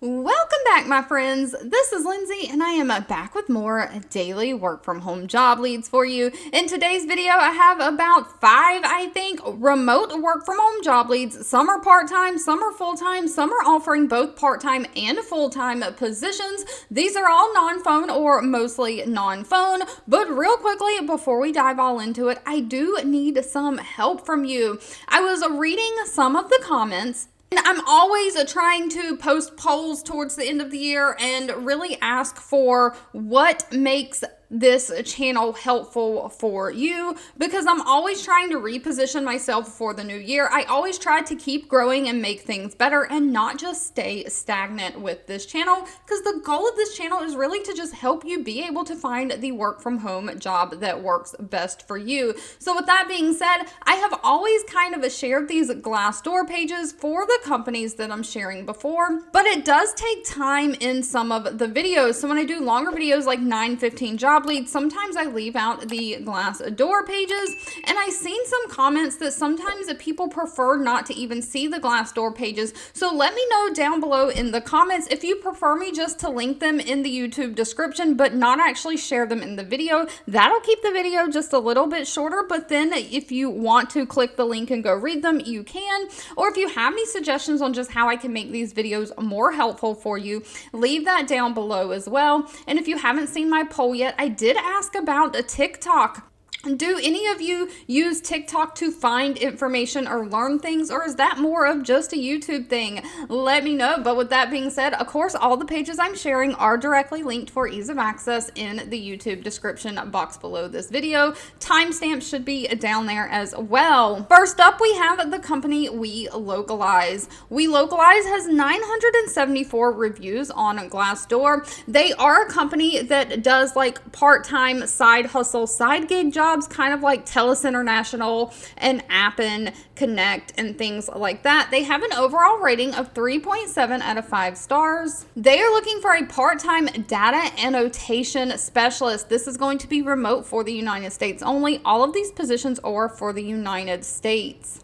Welcome back, my friends. This is Lindsay, and I am back with more daily work from home job leads for you. In today's video, I have about 5, I think, remote work from home job leads. Some are part-time, some are full-time, some are offering both part-time and full-time positions. These are all non-phone or mostly non-phone. But real quickly, before we dive all into it, I do need some help from you. I was reading some of the comments. I'm always trying to post polls towards the end of the year and really ask for what makes this channel helpful for you, because I'm always trying to reposition myself for the new year. I always try to keep growing and make things better and not just stay stagnant with this channel, because the goal of this channel is really to just help you be able to find the work from home job that works best for you. So with that being said, I have always kind of shared these Glassdoor pages for the companies that I'm sharing before, but it does take time in some of the videos. So when I do longer videos like 9-15 job leads, sometimes I leave out the Glassdoor pages, and I've seen some comments that sometimes people prefer not to even see the Glassdoor pages. So let me know down below in the comments if you prefer me just to link them in the YouTube description but not actually share them in the video. That'll keep the video just a little bit shorter, but then if you want to click the link and go read them, you can. Or if you have any suggestions on just how I can make these videos more helpful for you, leave that down below as well. And if you haven't seen my poll yet, I did ask about a TikTok. Do any of you use TikTok to find information or learn things, or is that more of just a YouTube thing? Let me know. But with that being said, of course, all the pages I'm sharing are directly linked for ease of access in the YouTube description box below this video. Timestamps should be down there as well. First up, we have the company Welocalize. Welocalize has 974 reviews on Glassdoor. They are a company that does like part-time side hustle, side gig jobs, kind of like TELUS International and Appen Connect and things like that. They have an overall rating of 3.7 out of 5 stars. They are looking for a part-time data annotation specialist. This is going to be remote for the United States only. All of these positions are for the United States.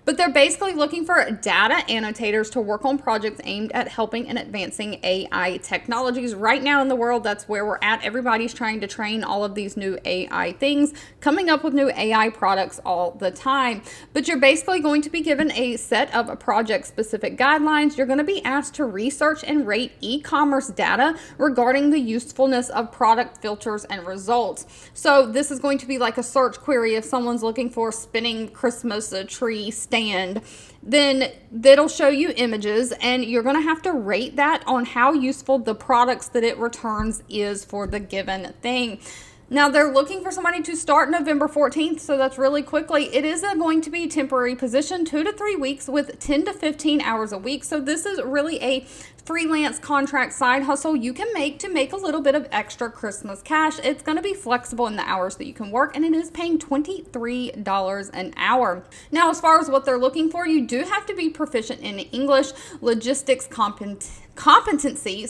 But they're basically looking for data annotators to work on projects aimed at helping and advancing AI technologies. Right now in the world, that's where we're at. Everybody's trying to train all of these new AI things, coming up with new AI products all the time. But you're basically going to be given a set of project-specific guidelines. You're going to be asked to research and rate e-commerce data regarding the usefulness of product filters and results. So this is going to be like a search query. If someone's looking for spinning Christmas tree stand, then that'll show you images, and you're going to have to rate that on how useful the products that it returns is for the given thing. Now, they're looking for somebody to start November 14th, so that's really quickly. It is going to be a temporary position, 2 to 3 weeks with 10 to 15 hours a week. So this is really a freelance contract side hustle you can make to make a little bit of extra Christmas cash. It's going to be flexible in the hours that you can work, and it is paying $23 an hour. Now, as far as what they're looking for, you do have to be proficient in English, logistics competency,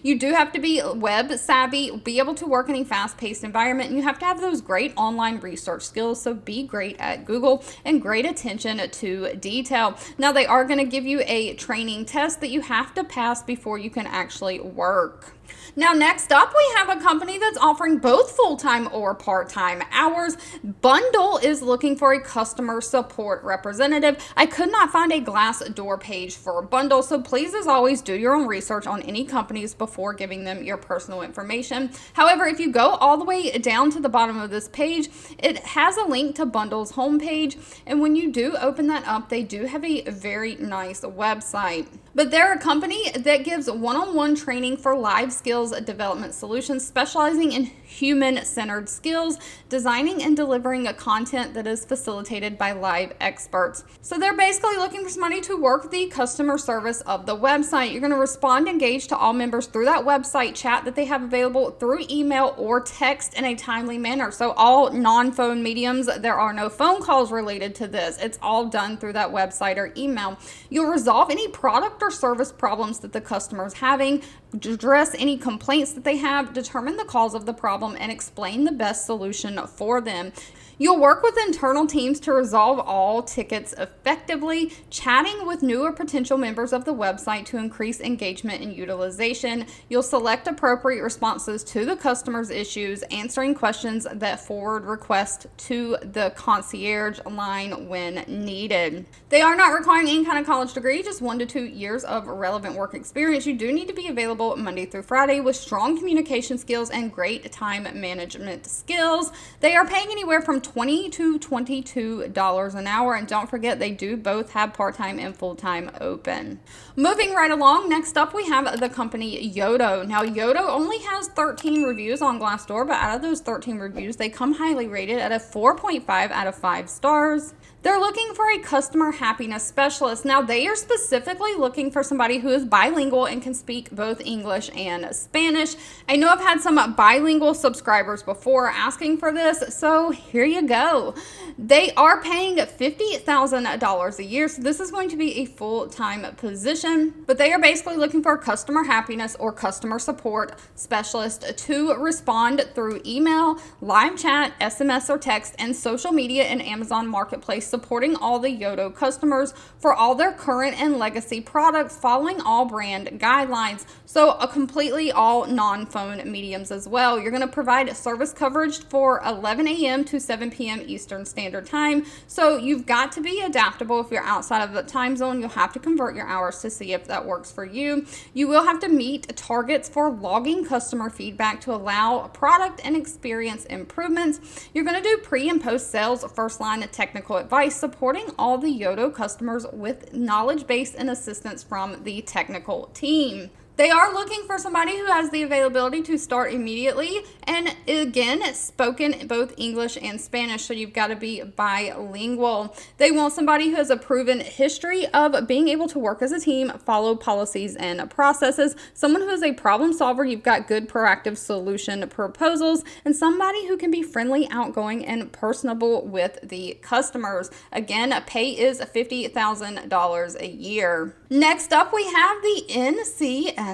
you do have to be web savvy, be able to work in a fast-paced environment, and you have to have those great online research skills. So be great at Google and great attention to detail. Now, they are going to give you a training test that you have to pass before you can actually work. Now, next up, we have a company that's offering both full-time or part-time hours. Bundle is looking for a customer support representative. I could not find a Glassdoor page for Bundle, so please, as always, do your own research on any companies before giving them your personal information. However, if you go all the way down to the bottom of this page, it has a link to Bundle's homepage, and when you do open that up, they do have a very nice website. But they're a company that gives one-on-one training for live skills development solutions, specializing in human-centered skills, designing and delivering a content that is facilitated by live experts. So they're basically looking for somebody to work the customer service of the website. You're going to respond, engage to all members through that website chat that they have available through email or text in a timely manner. So all non-phone mediums, there are no phone calls related to this. It's all done through that website or email. You'll resolve any product or service problems that the customer is having, address any complaints that they have, determine the cause of the problem, and explain the best solution for them. You'll work with internal teams to resolve all tickets effectively, chatting with new or potential members of the website to increase engagement and utilization. You'll select appropriate responses to the customer's issues, answering questions that forward requests to the concierge line when needed. They are not requiring any kind of college degree, just 1 to 2 years of relevant work experience. You do need to be available Monday through Friday with strong communication skills and great time management skills. They are paying anywhere from $20 to $22 an hour, and don't forget they do both have part-time and full-time open. Moving right along, next up we have the company Yoto. Now Yoto only has 13 reviews on Glassdoor, but out of those 13 reviews they come highly rated at a 4.5 out of 5 stars. They're looking for a customer happiness specialist. Now, they are specifically looking for somebody who is bilingual and can speak both English and Spanish. I know I've had some bilingual subscribers before asking for this, so here you go. They are paying $50,000 a year, so this is going to be a full-time position, but they are basically looking for a customer happiness or customer support specialist to respond through email, live chat, SMS or text, and social media and Amazon Marketplace, supporting all the Yoto customers for all their current and legacy products, following all brand guidelines. So a completely all non-phone mediums as well. You're going to provide service coverage for 11 a.m. to 7 p.m. Eastern Standard Time. So you've got to be adaptable. If you're outside of the time zone, you'll have to convert your hours to see if that works for you. You will have to meet targets for logging customer feedback to allow product and experience improvements. You're going to do pre and post sales, first line technical advice, supporting all the Yoto customers with knowledge base and assistance from the technical team. They are looking for somebody who has the availability to start immediately, and again, spoken both English and Spanish, so you've got to be bilingual. They want somebody who has a proven history of being able to work as a team, follow policies and processes, someone who is a problem solver, you've got good proactive solution proposals, and somebody who can be friendly, outgoing, and personable with the customers. Again, pay is $50,000 a year. Next up, we have the NCSA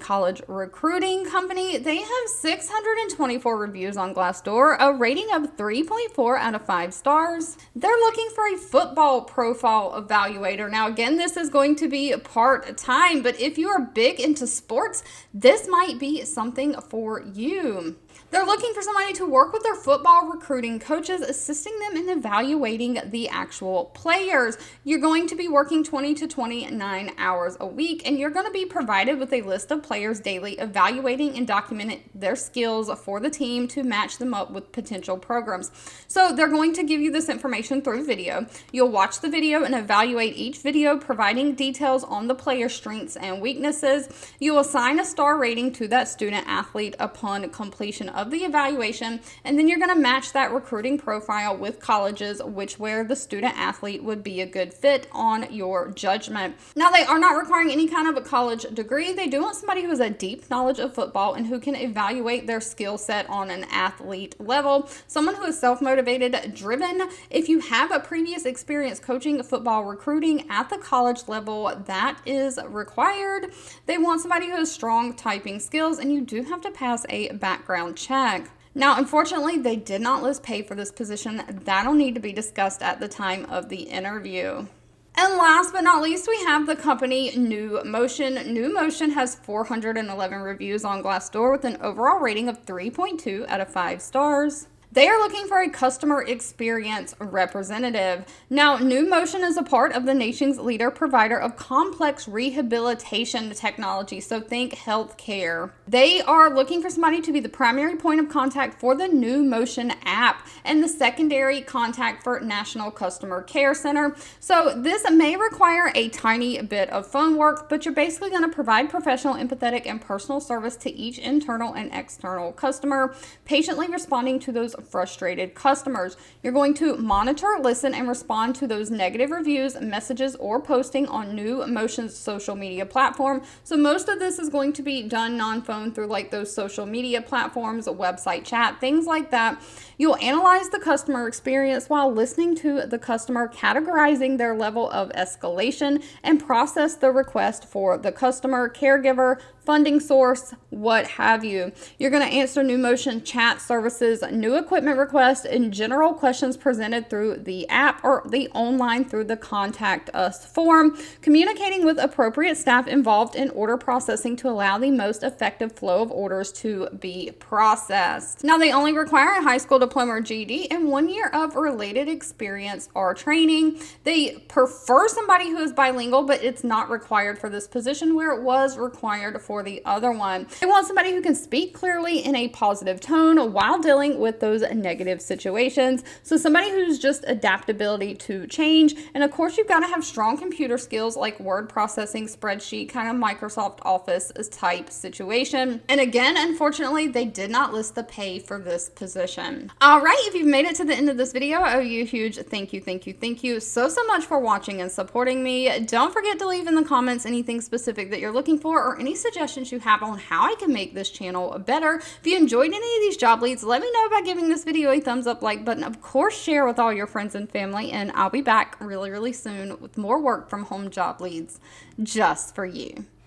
College Recruiting Company. They have 624 reviews on Glassdoor, a rating of 3.4 out of 5 stars. They're looking for a football profile evaluator. Now, again, this is going to be part-time, but if you are big into sports, this might be something for you. They're looking for somebody to work with their football recruiting coaches, assisting them in evaluating the actual players. You're going to be working 20 to 29 hours a week, and you're going to be provided with a list of players daily, evaluating and documenting their skills for the team to match them up with potential programs. So they're going to give you this information through video. You'll watch the video and evaluate each video, providing details on the player's strengths and weaknesses. You assign a star rating to that student athlete upon completion of the evaluation, and then you're going to match that recruiting profile with colleges where the student athlete would be a good fit on your judgment. Now, they are not requiring any kind of a college degree. They do want somebody who has a deep knowledge of football and who can evaluate their skill set on an athlete level. Someone who is self-motivated, driven. If you have a previous experience coaching football recruiting at the college level, that is required. They want somebody who has strong typing skills, and you do have to pass a background check. Now, unfortunately, they did not list pay for this position. That'll need to be discussed at the time of the interview. And last but not least, we have the company Numotion. Numotion has 411 reviews on Glassdoor with an overall rating of 3.2 out of 5 stars. They are looking for a customer experience representative. Now, Numotion is a part of the nation's leader provider of complex rehabilitation technology, so think healthcare. They are looking for somebody to be the primary point of contact for the Numotion app and the secondary contact for National Customer Care Center. So this may require a tiny bit of phone work, but you're basically going to provide professional, empathetic, and personal service to each internal and external customer, patiently responding to those frustrated customers. You're going to monitor, listen, and respond to those negative reviews, messages, or posting on Numotion's social media platform. So most of this is going to be done non-phone through like those social media platforms, a website chat, things like that. You'll analyze the customer experience while listening to the customer, categorizing their level of escalation, and process the request for the customer, caregiver, funding source, what have you. You're going to answer Numotion chat services, new equipment requests, and general questions presented through the app or the online through the Contact Us form, communicating with appropriate staff involved in order processing to allow the most effective flow of orders to be processed. Now, they only require a high school diploma or GED and 1 year of related experience or training. They prefer somebody who is bilingual, but it's not required for this position where it was required for the other one. They want somebody who can speak clearly in a positive tone while dealing with those negative situations. So somebody who's just adaptability to change. And of course, you've got to have strong computer skills like word processing, spreadsheet, kind of Microsoft Office type situation. And again, unfortunately, they did not list the pay for this position. All right, if you've made it to the end of this video, I owe you a huge thank you so much for watching and supporting me. Don't forget to leave in the comments anything specific that you're looking for or any suggestions you have on how I can make this channel better. If you enjoyed any of these job leads, let me know by giving this video a thumbs up, like button. Of course, share with all your friends and family, and I'll be back really soon with more work from home job leads just for you.